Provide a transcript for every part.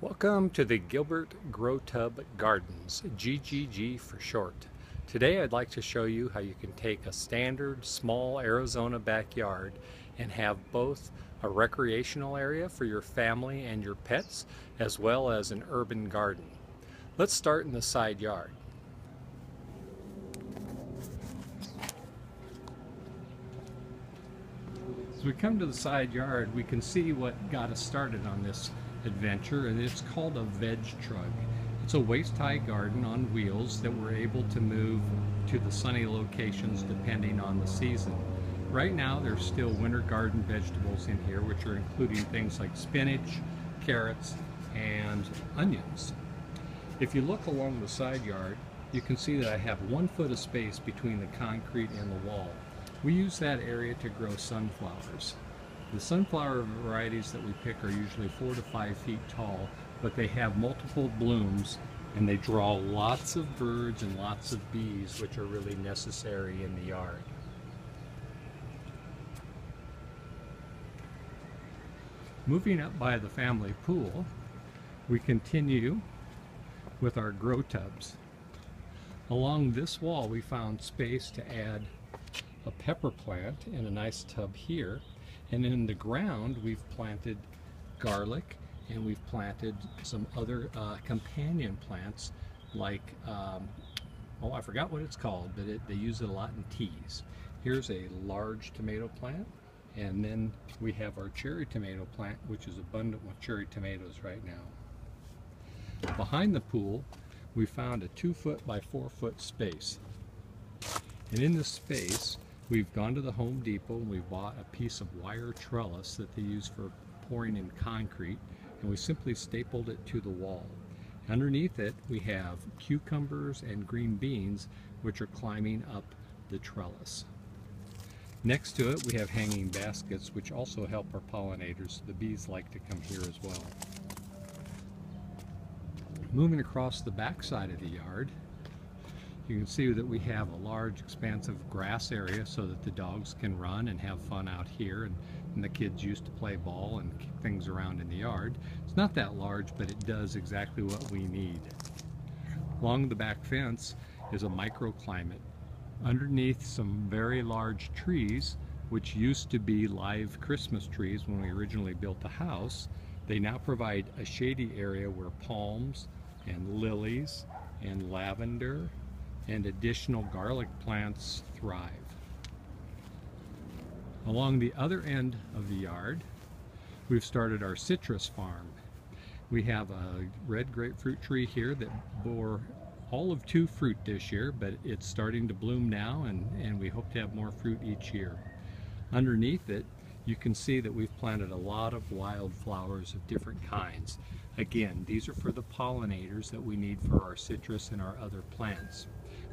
Welcome to the Gilbert Grow Tub Gardens, GGG for short. Today I'd like to show you how you can take a standard small Arizona backyard and have both a recreational area for your family and your pets as well as an urban garden. Let's start in the side yard. As we come to the side yard, we can see what got us started on this adventure, and it's called a veg truck. It's a waist-high garden on wheels that we're able to move to the sunny locations depending on the season. Right now there's still winter garden vegetables in here, which are including things like spinach, carrots, and onions. If you look along the side yard, you can see that I have 1 foot of space between the concrete and the wall. We use that area to grow sunflowers. The sunflower varieties that we pick are usually 4 to 5 feet tall, but they have multiple blooms and they draw lots of birds and lots of bees, which are really necessary in the yard. Moving up by the family pool, we continue with our grow tubs. Along this wall we found space to add a pepper plant in a nice tub here, and in the ground we've planted garlic and we've planted some other companion plants like oh, I forgot what it's called, but they use it a lot in teas. Here's a large tomato plant, and then we have our cherry tomato plant, which is abundant with cherry tomatoes right now. Behind the pool we found a 2 foot by 4 foot space, and in this space we've gone to the Home Depot and we bought a piece of wire trellis that they use for pouring in concrete, and we simply stapled it to the wall. Underneath it we have cucumbers and green beans, which are climbing up the trellis. Next to it we have hanging baskets, which also help our pollinators. The bees like to come here as well. Moving across the back side of the yard, you can see that we have a large expansive grass area so that the dogs can run and have fun out here, and the kids used to play ball and kick things around in the yard. It's not that large, but it does exactly what we need. Along the back fence is a microclimate. Underneath some very large trees, which used to be live Christmas trees when we originally built the house, they now provide a shady area where palms and lilies and lavender and additional garlic plants thrive. Along the other end of the yard, we've started our citrus farm. We have a red grapefruit tree here that bore all of 2 fruit this year, but it's starting to bloom now, and we hope to have more fruit each year. Underneath it, you can see that we've planted a lot of wildflowers of different kinds. Again, these are for the pollinators that we need for our citrus and our other plants.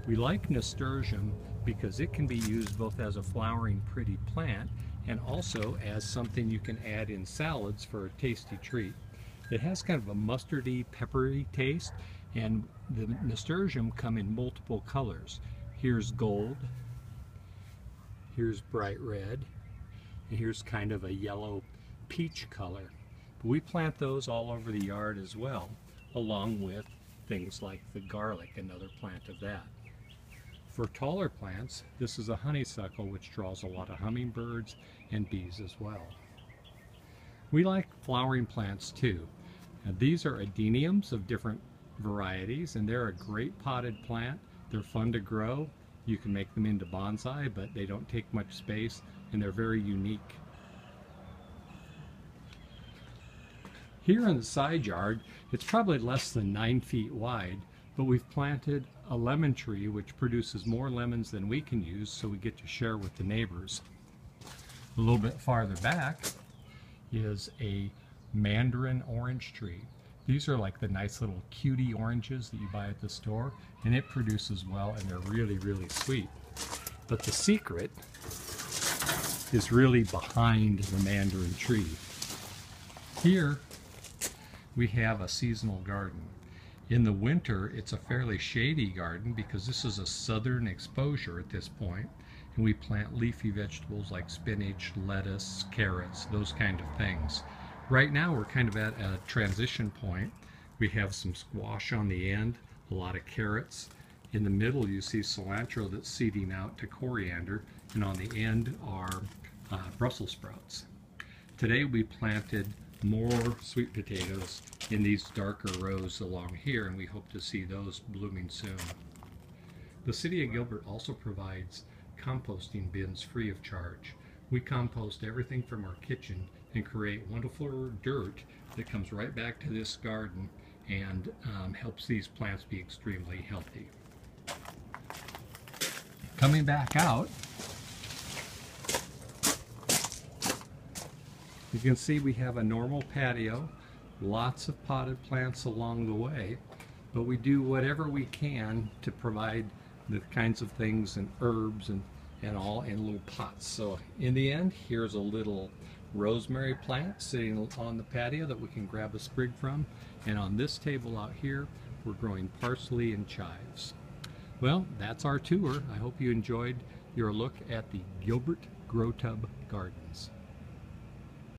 We like nasturtium because it can be used both as a flowering pretty plant and also as something you can add in salads for a tasty treat. It has kind of a mustardy, peppery taste, and the nasturtium come in multiple colors. Here's gold, here's bright red, and here's kind of a yellow peach color. But we plant those all over the yard as well, along with things like the garlic, another plant of that. For taller plants, this is a honeysuckle, which draws a lot of hummingbirds and bees as well. We like flowering plants too. Now, these are adeniums of different varieties, and they're a great potted plant. They're fun to grow. You can make them into bonsai, but they don't take much space, and they're very unique. Here in the side yard, it's probably less than 9 feet wide, but we've planted a lemon tree which produces more lemons than we can use, so we get to share with the neighbors. A little bit farther back is a mandarin orange tree. These are like the nice little cutie oranges that you buy at the store, and it produces well, and they're really, really sweet. But the secret is really behind the mandarin tree. Here we have a seasonal garden. In the winter, it's a fairly shady garden because this is a southern exposure at this point, and we plant leafy vegetables like spinach, lettuce, carrots, those kind of things. Right now we're kind of at a transition point. We have some squash on the end, a lot of carrots. In the middle you see cilantro that's seeding out to coriander, and on the end are Brussels sprouts. Today we planted more sweet potatoes in these darker rows along here, and we hope to see those blooming soon. The City of Gilbert also provides composting bins free of charge. We compost everything from our kitchen and create wonderful dirt that comes right back to this garden and helps these plants be extremely healthy. Coming back out, you can see we have a normal patio, lots of potted plants along the way, but we do whatever we can to provide the kinds of things and herbs and all in little pots. So in the end, here's a little rosemary plant sitting on the patio that we can grab a sprig from, and on this table out here we're growing parsley and chives. Well, that's our tour. I hope you enjoyed your look at the Gilbert Grow Tub Gardens.